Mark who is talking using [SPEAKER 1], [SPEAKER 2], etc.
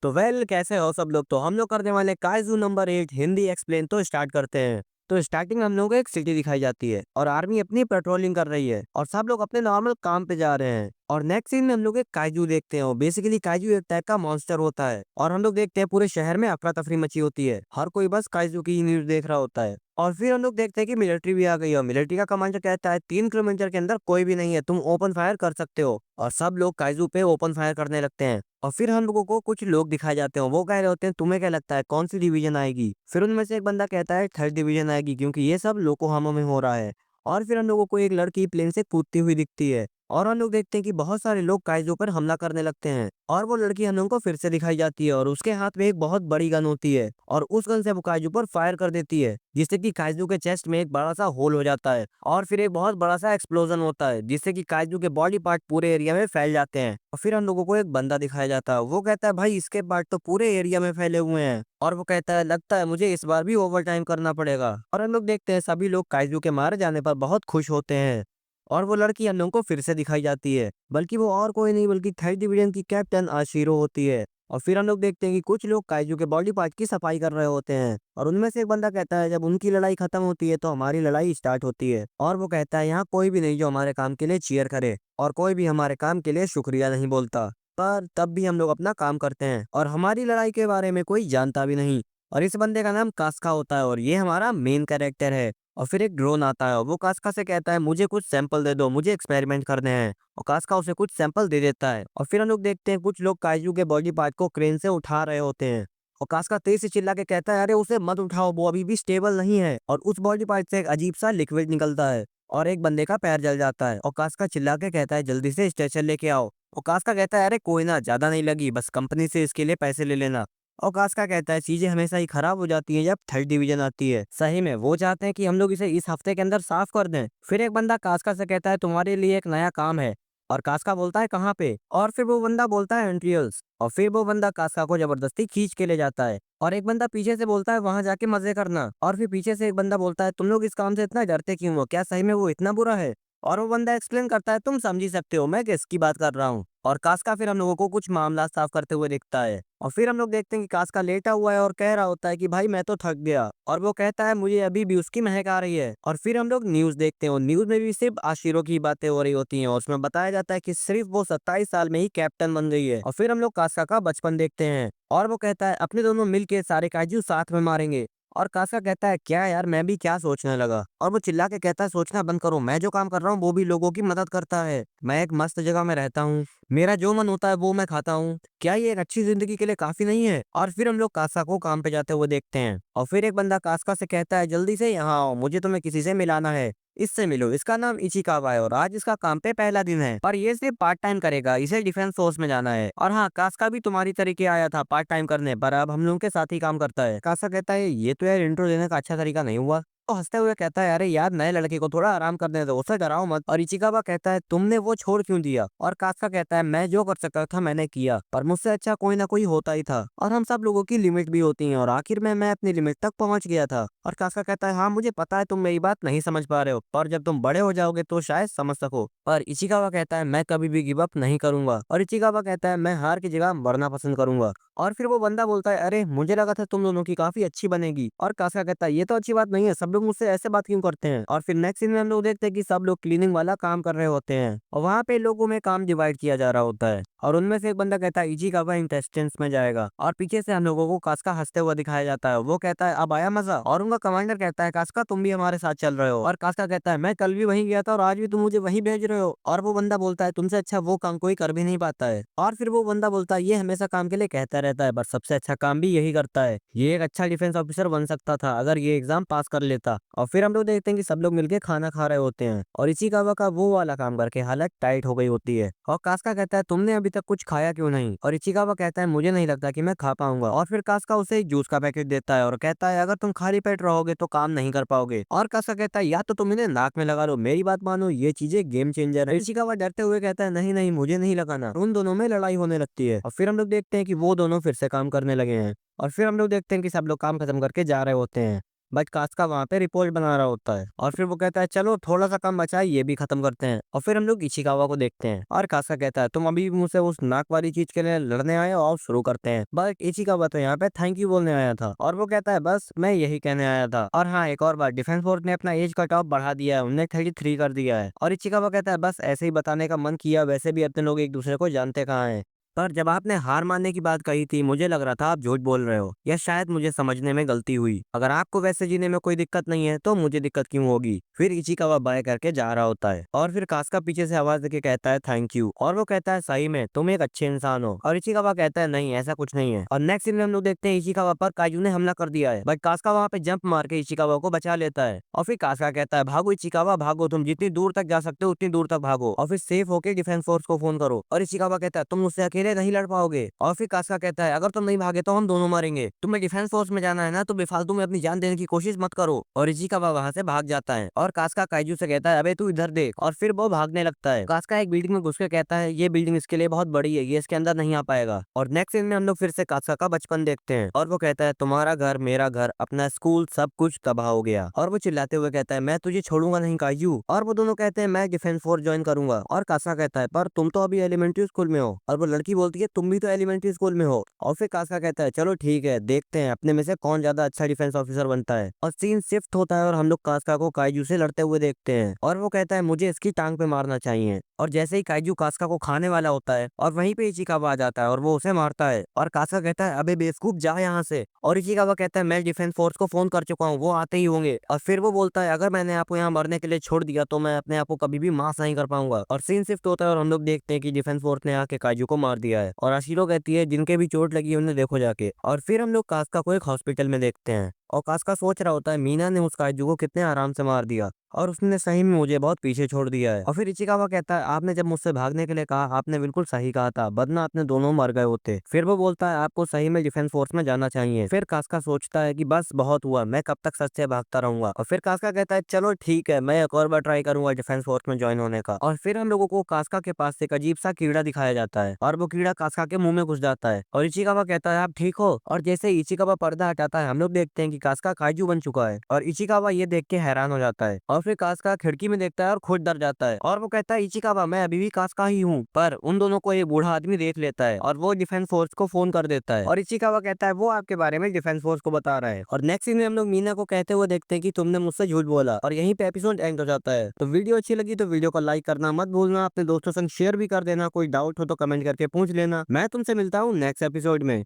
[SPEAKER 1] तो कैसे हो सब लोग। तो हम लोग करने वाले काइजू नंबर 8 हिंदी एक्सप्लेन। तो स्टार्ट करते हैं। तो स्टार्टिंग में हम लोग को एक सिटी दिखाई जाती है और आर्मी अपनी पेट्रोलिंग कर रही है और सब लोग अपने नॉर्मल काम पे जा रहे हैं। और नेक्स्ट सीन में हम लोग एक काइजू देखते हैं। बेसिकली काइजू एक टाइप का मॉन्स्टर होता है और हम लोग देखते हैं पूरे शहर में अफरा तफरी मची होती है। हर कोई बस काइजू की न्यूज देख रहा होता है। और फिर हम लोग देखते हैं कि मिलिट्री भी आ गई है और मिलिट्री का कमांडर कहता है 3 किलोमीटर के अंदर कोई भी नहीं है, तुम ओपन फायर कर सकते हो। और सब लोग काइजू पे ओपन फायर करने लगते हैं। और फिर हम लोगों को कुछ लोग दिखाए जाते हैं। वो कह रहे होते हैं तुम्हें क्या लगता है कौन सी डिवीजन आएगी। फिर उनमें से एक बंदा कहता है थर्ड डिवीजन आएगी क्योंकि ये सब योकोहामा में हो रहा है। और फिर हम लोगों को एक लड़की प्लेन से कूदती हुई दिखती है और हम लोग देखते हैं कि बहुत सारे लोग काइजू पर हमला करने लगते हैं। और वो लड़की हम लोगों को फिर से दिखाई जाती है और उसके हाथ में एक बहुत बड़ी गन होती है और उस गन से वो काइजू पर फायर कर देती है, जिससे कि काइजू के चेस्ट में एक बड़ा सा होल हो जाता है और फिर एक बहुत बड़ा सा एक्सप्लोजन होता है, जिससे कि काइजू के बॉडी पार्ट पूरे एरिया में फैल जाते हैं। और फिर हम लोगों को एक बंदा दिखाया जाता है। वो कहता है भाई इसके पार्ट तो पूरे एरिया में फैले हुए हैं। और वो कहता है लगता है मुझे इस बार भी ओवर टाइम करना पड़ेगा। और हम लोग देखते हैं सभी लोग काइजू के मारे जाने पर बहुत खुश होते हैं। और वो लड़की हम लोगों को फिर से दिखाई जाती है, बल्कि वो और कोई नहीं बल्कि थर्ड डिवीजन की कैप्टन आशिरो होती है। और फिर हम लोग देखते हैं कि कुछ लोग काइजू के बॉडी पार्ट की सफाई कर रहे होते हैं और उनमें से एक बंदा कहता है जब उनकी लड़ाई खत्म होती है तो हमारी लड़ाई स्टार्ट होती है। और वो कहता है यहाँ कोई भी नहीं जो हमारे काम के लिए चीयर करे और कोई भी हमारे काम के लिए शुक्रिया नहीं बोलता, पर तब भी हम लोग अपना काम करते हैं और हमारी लड़ाई के बारे में कोई जानता भी नहीं। और इस बंदे का नाम कास्का होता है और ये हमारा मेन कैरेक्टर है। और फिर एक ड्रोन आता है और वो कास्का से कहता है मुझे कुछ सैंपल दे दो, मुझे एक्सपेरिमेंट करने हैं। और कास्का उसे कुछ सैंपल दे देता है और फिर हम लोग देखते हैं कुछ लोग काइजू के बॉडी पार्ट को क्रेन से उठा रहे होते हैं। और कास्का तेज से चिल्ला के कहता है अरे उसे मत उठाओ, वो अभी भी स्टेबल नहीं है। और उस बॉडी पार्ट से एक अजीब सा लिक्विड निकलता है और एक बंदे का पैर जल जाता है। और कास्का चिल्ला के कहता है जल्दी से स्ट्रेचर लेके आओ। और कास्का कहता है अरे कोई ना, ज्यादा नहीं लगी, बस कंपनी से इसके लिए पैसे ले लेना। अवकाश का कहता है चीजें हमेशा ही खराब हो जाती हैं जब थर्ड डिवीजन आती है। सही में वो चाहते हैं कि हम लोग इसे इस हफ्ते के अंदर साफ कर दें। फिर एक बंदा कास्का से कहता है तुम्हारे लिए एक नया काम है। और कास्का बोलता है कहाँ पे। और फिर वो बंदा बोलता है एंट्रियल्स। और फिर वो बंदा कास्का को जबरदस्ती खींच के ले जाता है और एक बंदा पीछे से बोलता है वहां जाके मजे करना। और फिर पीछे से एक बंदा बोलता है तुम लोग इस काम से इतना डरते क्यों हो, क्या सही में वो इतना बुरा है। और वो बंदा एक्सप्लेन करता है तुम समझ ही सकते हो मैं किसकी बात कर रहा हूँ। और कास्का फिर हम लोगों को कुछ मामला साफ करते हुए दिखता है। और फिर हम लोग देखते हैं कि कास्का लेटा हुआ है और कह रहा होता है कि भाई मैं तो थक गया। और वो कहता है मुझे अभी भी उसकी महक आ रही है। और फिर हम लोग न्यूज देखते हैं और न्यूज में भी सिर्फ आशिरों की बातें हो रही होती हैं और उसमें बताया जाता है कि सिर्फ वो 27 साल में ही कैप्टन बन गई है। और फिर हम लोग कास्का का बचपन देखते हैं और वो कहता है अपने दोनों मिलके सारे काजू साथ में मारेंगे। और कास्का कहता है क्या यार मैं भी क्या सोचने लगा। और वो चिल्ला के कहता है सोचना बंद करो, मैं जो काम कर रहा हूँ वो भी लोगों की मदद करता है। मैं एक मस्त जगह में रहता हूँ, मेरा जो मन होता है वो मैं खाता हूँ, क्या ये एक अच्छी जिंदगी के लिए काफी नहीं है। और फिर हम लोग कास्का को काम पे जाते हुए देखते हैं और फिर एक बंदा कास्का से कहता है जल्दी से यहाँ आओ, मुझे तुम्हें किसी से मिलाना है, इससे मिलो, इसका नाम इचिकावा है और आज इसका काम पे पहला दिन है, पर ये सिर्फ पार्ट टाइम करेगा, इसे डिफेंस फोर्स में जाना है। और हाँ कास्का भी तुम्हारी तरीके आया था पार्ट टाइम करने, पर अब हम लोगों के साथ ही काम करता है। कास्का कहता है ये तो यार इंट्रो देने का अच्छा तरीका नहीं हुआ। तो हंसते हुए कहता है अरे यार नए लड़के को थोड़ा आराम करने दो, उसे डराओ मत। और इचिकावा कहता है तुमने वो छोड़ क्यों दिया। और कास्का कहता है मैं जो कर सकता था मैंने किया, पर मुझसे अच्छा कोई ना कोई होता ही था और हम सब लोगों की लिमिट भी होती है और आखिर में मैं अपनी लिमिट तक पहुंच गया था। और कास्का कहता है हाँ मुझे पता है तुम मेरी बात नहीं समझ पा रहे हो, पर जब तुम बड़े हो जाओगे तो शायद समझ सको। पर इचिकावा कहता है मैं कभी भी गिव अप नहीं करूंगा। और इचिकावा कहता है मैं हार की जगह मरना पसंद करूंगा। और फिर वो बंदा बोलता है अरे मुझे लगा था तुम दोनों की काफी अच्छी बनेगी। और कास्का कहता है ये तो अच्छी बात नहीं है, सब लोग मुझसे ऐसे बात क्यों करते हैं। और फिर नेक्स्ट सीन में हम लोग देखते हैं कि सब लोग क्लीनिंग वाला काम कर रहे होते हैं और वहाँ पे लोगों में काम डिवाइड किया जा रहा होता है। और उनमें से एक बंदा कहता है इचिकावा इंटेस्टेंस में जाएगा और पीछे से हम लोगों को कास्का हंसते हुआ दिखाया जाता है। वो कहता है अब आया मजा। और उनका कमांडर कहता है कास्का तुम भी हमारे साथ चल रहे हो। और कास्का कहता है मैं कल भी वहीं गया था और आज भी तुम मुझे वहीं भेज रहे हो। और वो बंदा बोलता है तुमसे अच्छा वो काम कोई कर भी नहीं पाता है। और फिर वो बंदा बोलता है ये हमेशा काम के लिए कहता रहता है पर सबसे अच्छा काम भी यही करता है, ये एक अच्छा डिफेंस ऑफिसर बन सकता था अगर ये एग्जाम पास कर लेता। और फिर हम लोग देखते हैं कि सब लोग मिलके खाना खा रहे होते हैं और इचिकावा का वो वाला काम करके हालत टाइट हो गई होती है। और कास्का कहता है तुमने अभी तक कुछ खाया क्यों नहीं। और इचिकावा कहता है मुझे नहीं लगता कि मैं खा पाऊंगा। और फिर कास्का उसे एक जूस का पैकेट देता है और कहता है अगर तुम खाली पेट रहोगे तो काम नहीं कर पाओगे। और कास्का कहता है या तो तुम इन्हें नाक में लगा लो, मेरी बात मानो, ये चीजें गेम चेंजर है। इचिकावा डरते हुए कहता है नहीं नहीं मुझे नहीं लगाना। उन दोनों में लड़ाई होने लगती है और फिर हम लोग देखते हैं कि वो दोनों फिर से काम करने लगे हैं। और फिर हम लोग देखते हैं कि सब लोग काम खत्म करके जा रहे होते हैं बट कास्का वहाँ पे रिपोर्ट बना रहा होता है और फिर वो कहता है चलो थोड़ा सा काम बचा है ये भी खत्म करते हैं। और फिर हम लोग इचिकावा को देखते हैं और कास्का कहता है तुम अभी भी मुझसे उस नाक वाली चीज के लिए लड़ने आए हो और शुरू करते हैं। बट इचिकावा तो यहाँ पे थैंक यू बोलने आया था और वो कहता है बस मैं यही कहने आया था। और हाँ एक और बात, डिफेंस फोर्स ने अपना एज कट ऑफ बढ़ा दिया है, उन्हें 33 कर दिया है। और इचिकावा कहता है बस ऐसे ही बताने का मन किया, वैसे भी अपने लोग एक दूसरे को जानते कहाँ हैं। पर जब आपने हार मानने की बात कही थी मुझे लग रहा था आप झूठ बोल रहे हो, या शायद मुझे समझने में गलती हुई। अगर आपको वैसे जीने में कोई दिक्कत नहीं है तो मुझे दिक्कत क्यों होगी। फिर इचिकावा बाय करके जा रहा होता है और फिर कास्का पीछे से आवाज देके कहता है थैंक यू और वो कहता है सही में तुम एक अच्छे इंसान हो। और इचिकावा कहता है नहीं ऐसा कुछ नहीं है। और नेक्स्ट सीन में हम लोग देखते हैं इचिकावा पर काइजू ने हमला कर दिया है, बट कास्का वहां पे जंप मार के इचिकावा को बचा लेता है। और फिर कास्का कहता है भागो इचिकावा भागो, तुम जितनी दूर तक जा सकते हो उतनी दूर तक भागो और फिर सेफ होके डिफेंस फोर्स को फोन करो। और इचिकावा कहता है तुम मुझसे अकेले नहीं लड़ पाओगे। और फिर कास्का कहता है अगर तुम नहीं भागे तो हम दोनों मरेंगे, तुम्हें डिफेंस फोर्स में जाना है ना तो बेफालतू में अपनी जान देने की कोशिश मत करो। और इचिकावा वहां से भाग जाता है और कास्का काइजू से कहता है अबे तू इधर देख, और फिर वो भागने लगता है। कास्का एक बिल्डिंग में घुस के कहता है ये बिल्डिंग इसके लिए बहुत बड़ी है, ये इसके अंदर नहीं आ पाएगा। और नेक्स्ट सीन में हम लोग फिर से कास्का का बचपन देखते हैं और वो कहता है तुम्हारा घर मेरा घर अपना स्कूल सब कुछ तबाह हो गया। और वो चिल्लाते हुए कहता है मैं तुझे छोड़ूंगा नहीं काइजू। और वो दोनों कहते हैं मैं डिफेंस फोर्स ज्वाइन करूंगा। और कास्का कहता है पर तुम तो अभी एलिमेंट्री स्कूल में हो। और वो लड़की बोलती है तुम भी तो एलिमेंट्री स्कूल में हो। और फिर कास्का कहता है चलो ठीक है देखते हैं अपने में से कौन ज्यादा अच्छा डिफेंस ऑफिसर बनता है। और सीन शिफ्ट होता है और हम लोग कास्का को काइजू से लड़ते हुए देखते हैं और वो कहता है मुझे इसकी टांग पे मारना चाहिए। और जैसे ही काइजू कास्का को खाने वाला होता है और वहीं पे इचिकावा आ जाता है और वो उसे मारता है। और कास्का कहता है अबे बेवकूफ जा यहाँ से। और इचिकावा कहता है मैं डिफेंस फोर्स को फोन कर चुका हूँ, वो आते ही होंगे। और फिर वो बोलता है अगर मैंने आपको यहाँ मरने के लिए छोड़ दिया तो मैं अपने आप को कभी भी माफ नहीं कर पाऊंगा। और सीन शिफ्ट होता है और हम लोग देखते हैं कि डिफेंस फोर्स ने आके काइजू को मार दिया है। और आशिरो कहती है जिनके भी चोट लगी है उन्हें देखो जाके। और फिर हम लोग कास्का को एक हॉस्पिटल में देखते हैं और कास्का सोच रहा होता है मीना ने उस काइजू को कितने आराम से मार दिया और उसने सही में मुझे बहुत पीछे छोड़ दिया है। और फिर इचिकावा कहता है आपने जब मुझसे भागने के लिए कहा आपने बिल्कुल सही कहा था, वरना आपने दोनों मर गए होते। फिर वो बोलता है आपको सही में डिफेंस फोर्स में जाना चाहिए। फिर कास्का सोचता है कि बस बहुत हुआ, मैं कब तक सच से भागता रहूंगा। और फिर कास्का कहता है चलो ठीक है मैं एक और बार ट्राई करूंगा डिफेंस फोर्स में ज्वाइन होने का। और फिर हम लोगों को कास्का के पास से एक अजीब सा कीड़ा दिखाया जाता है और वो कीड़ा कास्का के मुंह में घुस जाता है। और इचिकावा कहता है आप ठीक हो। और जैसे ही इचिकावा पर्दा हटाता है हम लोग देखते हैं कि कास्का काइजू बन चुका है। और इचिकावा ये देख के हैरान हो जाता है और फिर कास्का खिड़की में देखता है और खुद डर जाता है। और वो कहता है इचिकावा मैं अभी भी कास्का ही हूँ। पर उन दोनों को ये बूढ़ा आदमी देख लेता है और वो डिफेंस फोर्स को फोन कर देता है। और इचिकावा कहता है वो आपके बारे में डिफेंस फोर्स को बता रहा है। और नेक्स्ट सीन में हम लोग मीना को कहते हुए देखते हैं कि तुमने मुझसे झूठ बोला। और यहीं पे एपिसोड एंड हो जाता है। तो वीडियो अच्छी लगी तो वीडियो को लाइक करना मत भूलना, अपने दोस्तों संग शेयर भी कर देना, कोई डाउट हो तो कमेंट करके पूछ लेना। मैं तुमसे मिलता हूँ नेक्स्ट एपिसोड में।